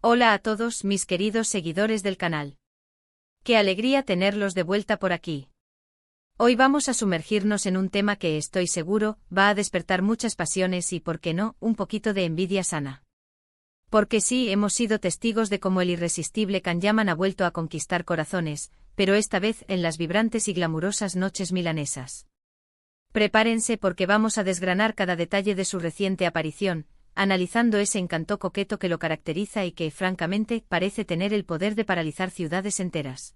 Hola a todos mis queridos seguidores del canal. Qué alegría tenerlos de vuelta por aquí. Hoy vamos a sumergirnos en un tema que estoy seguro va a despertar muchas pasiones y, por qué no, un poquito de envidia sana. Porque sí, hemos sido testigos de cómo el irresistible Kanyaman ha vuelto a conquistar corazones, pero esta vez en las vibrantes y glamurosas noches milanesas. Prepárense porque vamos a desgranar cada detalle de su reciente aparición, analizando ese encanto coqueto que lo caracteriza y que, francamente, parece tener el poder de paralizar ciudades enteras.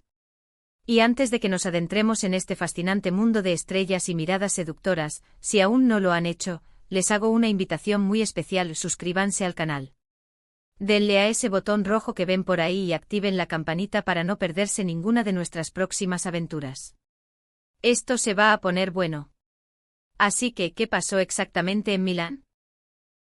Y antes de que nos adentremos en este fascinante mundo de estrellas y miradas seductoras, si aún no lo han hecho, les hago una invitación muy especial: suscríbanse al canal. Denle a ese botón rojo que ven por ahí y activen la campanita para no perderse ninguna de nuestras próximas aventuras. Esto se va a poner bueno. Así que, ¿qué pasó exactamente en Milán?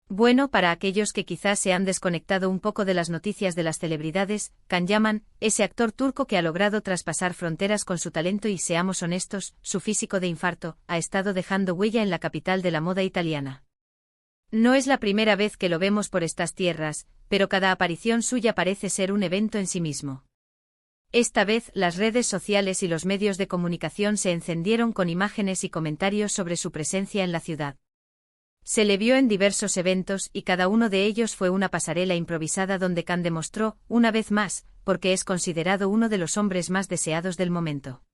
Bueno, para aquellos que quizás se han desconectado un poco de las noticias de las celebridades, Kanyaman, ese actor turco que ha logrado traspasar fronteras con su talento y, seamos honestos, su físico de infarto, ha estado dejando huella en la capital de la moda italiana. No es la primera vez que lo vemos por estas tierras, pero cada aparición suya parece ser un evento en sí mismo. Esta vez, las redes sociales y los medios de comunicación se encendieron con imágenes y comentarios sobre su presencia en la ciudad. Se le vio en diversos eventos y cada uno de ellos fue una pasarela improvisada donde Khan demostró, una vez más, porque es considerado uno de los hombres más deseados del momento.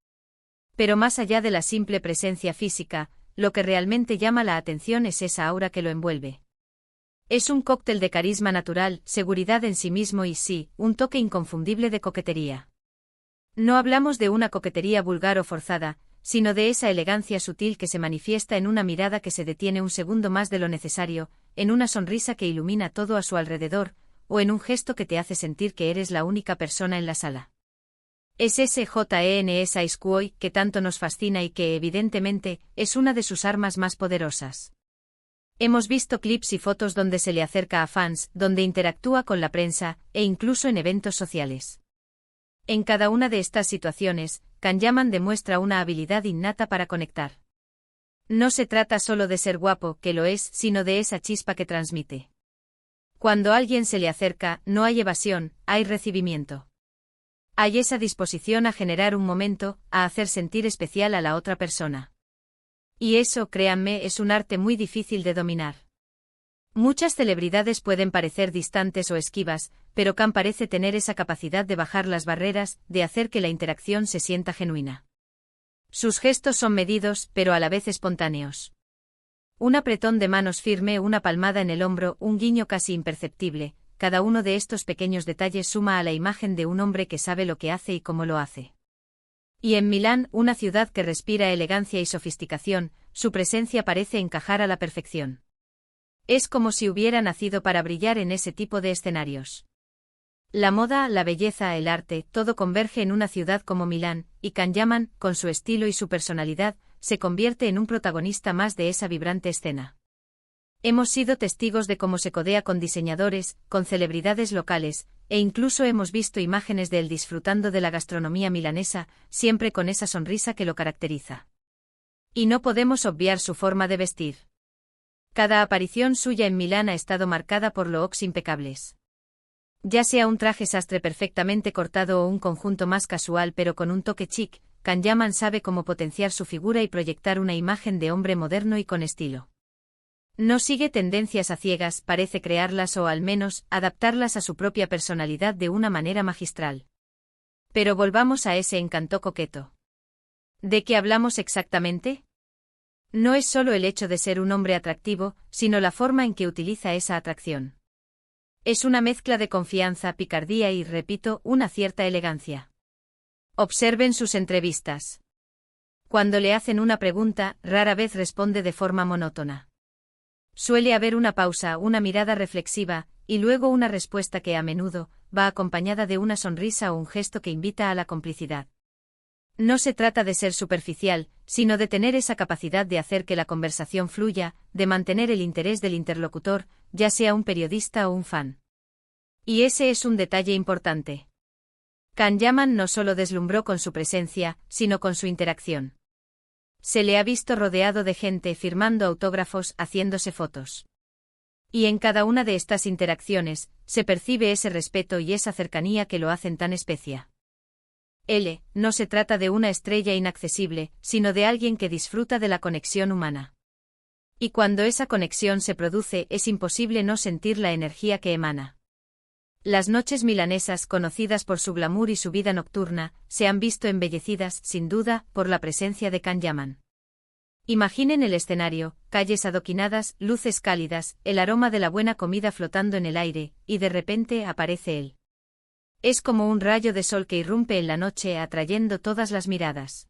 Pero más allá de la simple presencia física, lo que realmente llama la atención es esa aura que lo envuelve. Es un cóctel de carisma natural, seguridad en sí mismo y, sí, un toque inconfundible de coquetería. No hablamos de una coquetería vulgar o forzada, sino de esa elegancia sutil que se manifiesta en una mirada que se detiene un segundo más de lo necesario, en una sonrisa que ilumina todo a su alrededor, o en un gesto que te hace sentir que eres la única persona en la sala. Es ese JENS Ice que tanto nos fascina y que, evidentemente, es una de sus armas más poderosas. Hemos visto clips y fotos donde se le acerca a fans, donde interactúa con la prensa, e incluso en eventos sociales. En cada una de estas situaciones, Kanyaman demuestra una habilidad innata para conectar. No se trata solo de ser guapo, que lo es, sino de esa chispa que transmite. Cuando alguien se le acerca, no hay evasión, hay recibimiento. Hay esa disposición a generar un momento, a hacer sentir especial a la otra persona. Y eso, créanme, es un arte muy difícil de dominar. Muchas celebridades pueden parecer distantes o esquivas, pero Khan parece tener esa capacidad de bajar las barreras, de hacer que la interacción se sienta genuina. Sus gestos son medidos, pero a la vez espontáneos. Un apretón de manos firme, una palmada en el hombro, un guiño casi imperceptible, cada uno de estos pequeños detalles suma a la imagen de un hombre que sabe lo que hace y cómo lo hace. Y en Milán, una ciudad que respira elegancia y sofisticación, su presencia parece encajar a la perfección. Es como si hubiera nacido para brillar en ese tipo de escenarios. La moda, la belleza, el arte, todo converge en una ciudad como Milán, y Kanyaman, con su estilo y su personalidad, se convierte en un protagonista más de esa vibrante escena. Hemos sido testigos de cómo se codea con diseñadores, con celebridades locales, e incluso hemos visto imágenes de él disfrutando de la gastronomía milanesa, siempre con esa sonrisa que lo caracteriza. Y no podemos obviar su forma de vestir. Cada aparición suya en Milán ha estado marcada por looks impecables. Ya sea un traje sastre perfectamente cortado o un conjunto más casual pero con un toque chic, Kanyaman sabe cómo potenciar su figura y proyectar una imagen de hombre moderno y con estilo. No sigue tendencias a ciegas, parece crearlas o al menos adaptarlas a su propia personalidad de una manera magistral. Pero volvamos a ese encanto coqueto. ¿De qué hablamos exactamente? No es solo el hecho de ser un hombre atractivo, sino la forma en que utiliza esa atracción. Es una mezcla de confianza, picardía y, repito, una cierta elegancia. Observen sus entrevistas. Cuando le hacen una pregunta, rara vez responde de forma monótona. Suele haber una pausa, una mirada reflexiva, y luego una respuesta que a menudo va acompañada de una sonrisa o un gesto que invita a la complicidad. No se trata de ser superficial, sino de tener esa capacidad de hacer que la conversación fluya, de mantener el interés del interlocutor, ya sea un periodista o un fan. Y ese es un detalle importante. Kanyaman no solo deslumbró con su presencia, sino con su interacción. Se le ha visto rodeado de gente firmando autógrafos, haciéndose fotos. Y en cada una de estas interacciones, se percibe ese respeto y esa cercanía que lo hacen tan especial. No se trata de una estrella inaccesible, sino de alguien que disfruta de la conexión humana. Y cuando esa conexión se produce, es imposible no sentir la energía que emana. Las noches milanesas, conocidas por su glamour y su vida nocturna, se han visto embellecidas, sin duda, por la presencia de Can Yaman. Imaginen el escenario: calles adoquinadas, luces cálidas, el aroma de la buena comida flotando en el aire, y de repente aparece él. Es como un rayo de sol que irrumpe en la noche atrayendo todas las miradas.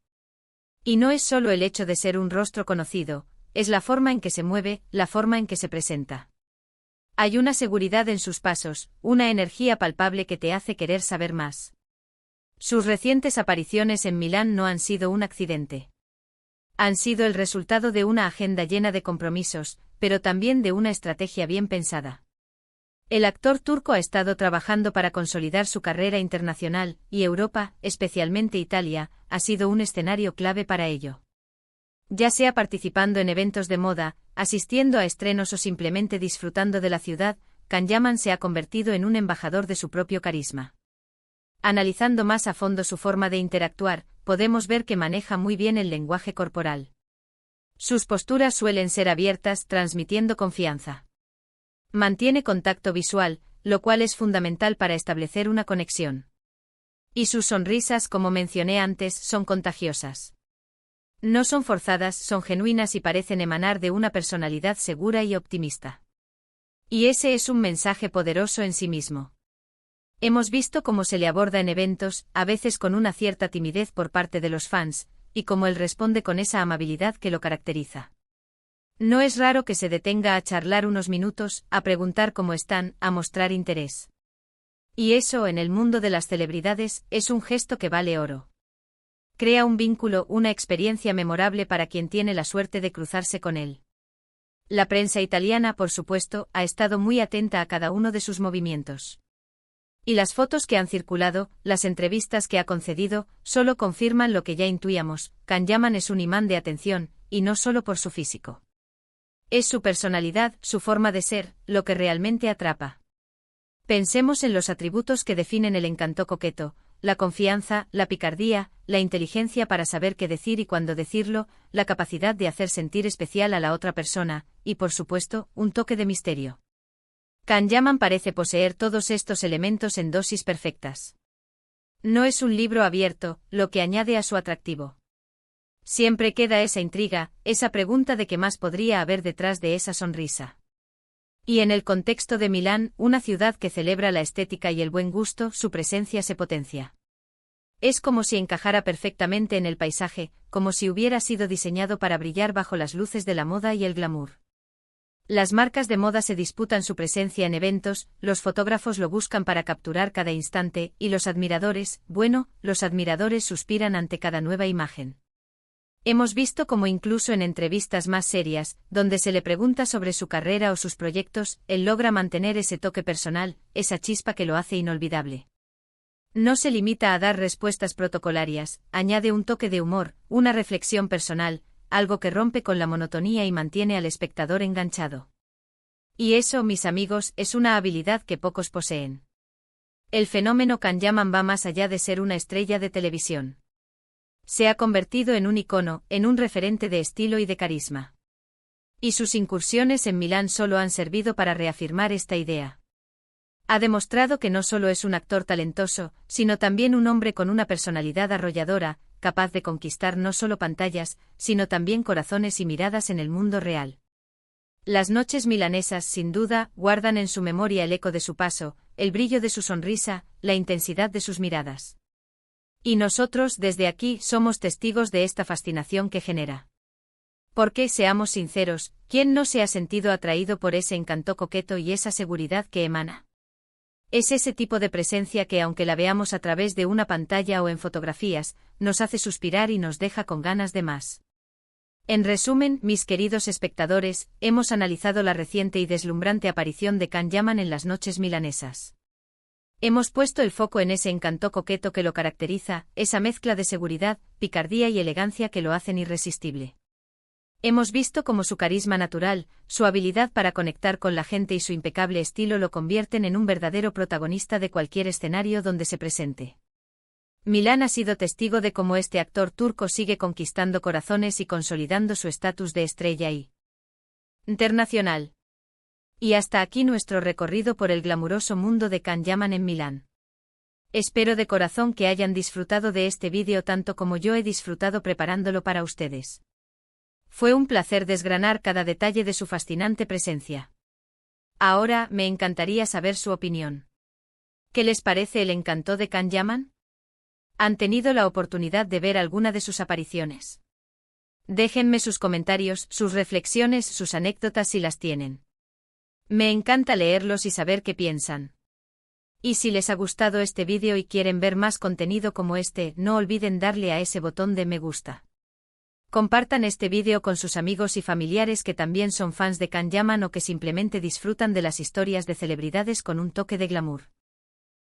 Y no es solo el hecho de ser un rostro conocido, es la forma en que se mueve, la forma en que se presenta. Hay una seguridad en sus pasos, una energía palpable que te hace querer saber más. Sus recientes apariciones en Milán no han sido un accidente. Han sido el resultado de una agenda llena de compromisos, pero también de una estrategia bien pensada. El actor turco ha estado trabajando para consolidar su carrera internacional, y Europa, especialmente Italia, ha sido un escenario clave para ello. Ya sea participando en eventos de moda, asistiendo a estrenos o simplemente disfrutando de la ciudad, Can Yaman se ha convertido en un embajador de su propio carisma. Analizando más a fondo su forma de interactuar, podemos ver que maneja muy bien el lenguaje corporal. Sus posturas suelen ser abiertas, transmitiendo confianza. Mantiene contacto visual, lo cual es fundamental para establecer una conexión. Y sus sonrisas, como mencioné antes, son contagiosas. No son forzadas, son genuinas y parecen emanar de una personalidad segura y optimista. Y ese es un mensaje poderoso en sí mismo. Hemos visto cómo se le aborda en eventos, a veces con una cierta timidez por parte de los fans, y cómo él responde con esa amabilidad que lo caracteriza. No es raro que se detenga a charlar unos minutos, a preguntar cómo están, a mostrar interés. Y eso, en el mundo de las celebridades, es un gesto que vale oro. Crea un vínculo, una experiencia memorable para quien tiene la suerte de cruzarse con él. La prensa italiana, por supuesto, ha estado muy atenta a cada uno de sus movimientos. Y las fotos que han circulado, las entrevistas que ha concedido, solo confirman lo que ya intuíamos: Can Yaman es un imán de atención, y no solo por su físico. Es su personalidad, su forma de ser, lo que realmente atrapa. Pensemos en los atributos que definen el encanto coqueto: la confianza, la picardía, la inteligencia para saber qué decir y cuándo decirlo, la capacidad de hacer sentir especial a la otra persona, y por supuesto, un toque de misterio. Can Yaman parece poseer todos estos elementos en dosis perfectas. No es un libro abierto, lo que añade a su atractivo. Siempre queda esa intriga, esa pregunta de qué más podría haber detrás de esa sonrisa. Y en el contexto de Milán, una ciudad que celebra la estética y el buen gusto, su presencia se potencia. Es como si encajara perfectamente en el paisaje, como si hubiera sido diseñado para brillar bajo las luces de la moda y el glamour. Las marcas de moda se disputan su presencia en eventos, los fotógrafos lo buscan para capturar cada instante, y los admiradores, los admiradores suspiran ante cada nueva imagen. Hemos visto cómo incluso en entrevistas más serias, donde se le pregunta sobre su carrera o sus proyectos, él logra mantener ese toque personal, esa chispa que lo hace inolvidable. No se limita a dar respuestas protocolarias, añade un toque de humor, una reflexión personal, algo que rompe con la monotonía y mantiene al espectador enganchado. Y eso, mis amigos, es una habilidad que pocos poseen. El fenómeno Can Yaman va más allá de ser una estrella de televisión. Se ha convertido en un icono, en un referente de estilo y de carisma. Y sus incursiones en Milán solo han servido para reafirmar esta idea. Ha demostrado que no solo es un actor talentoso, sino también un hombre con una personalidad arrolladora, capaz de conquistar no solo pantallas, sino también corazones y miradas en el mundo real. Las noches milanesas, sin duda, guardan en su memoria el eco de su paso, el brillo de su sonrisa, la intensidad de sus miradas. Y nosotros, desde aquí, somos testigos de esta fascinación que genera. Porque, seamos sinceros, ¿quién no se ha sentido atraído por ese encanto coqueto y esa seguridad que emana? Es ese tipo de presencia que, aunque la veamos a través de una pantalla o en fotografías, nos hace suspirar y nos deja con ganas de más. En resumen, mis queridos espectadores, hemos analizado la reciente y deslumbrante aparición de Can Yaman en las noches milanesas. Hemos puesto el foco en ese encanto coqueto que lo caracteriza, esa mezcla de seguridad, picardía y elegancia que lo hacen irresistible. Hemos visto cómo su carisma natural, su habilidad para conectar con la gente y su impecable estilo lo convierten en un verdadero protagonista de cualquier escenario donde se presente. Milan ha sido testigo de cómo este actor turco sigue conquistando corazones y consolidando su estatus de estrella internacional. Y hasta aquí nuestro recorrido por el glamuroso mundo de Can Yaman en Milán. Espero de corazón que hayan disfrutado de este vídeo tanto como yo he disfrutado preparándolo para ustedes. Fue un placer desgranar cada detalle de su fascinante presencia. Ahora, me encantaría saber su opinión. ¿Qué les parece el encanto de Can Yaman? ¿Han tenido la oportunidad de ver alguna de sus apariciones? Déjenme sus comentarios, sus reflexiones, sus anécdotas si las tienen. Me encanta leerlos y saber qué piensan. Y si les ha gustado este vídeo y quieren ver más contenido como este, no olviden darle a ese botón de me gusta. Compartan este vídeo con sus amigos y familiares que también son fans de Can Yaman o que simplemente disfrutan de las historias de celebridades con un toque de glamour.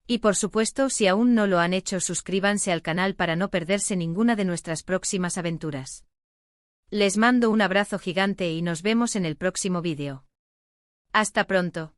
Y por supuesto, si aún no lo han hecho, suscríbanse al canal para no perderse ninguna de nuestras próximas aventuras. Les mando un abrazo gigante y nos vemos en el próximo vídeo. Hasta pronto.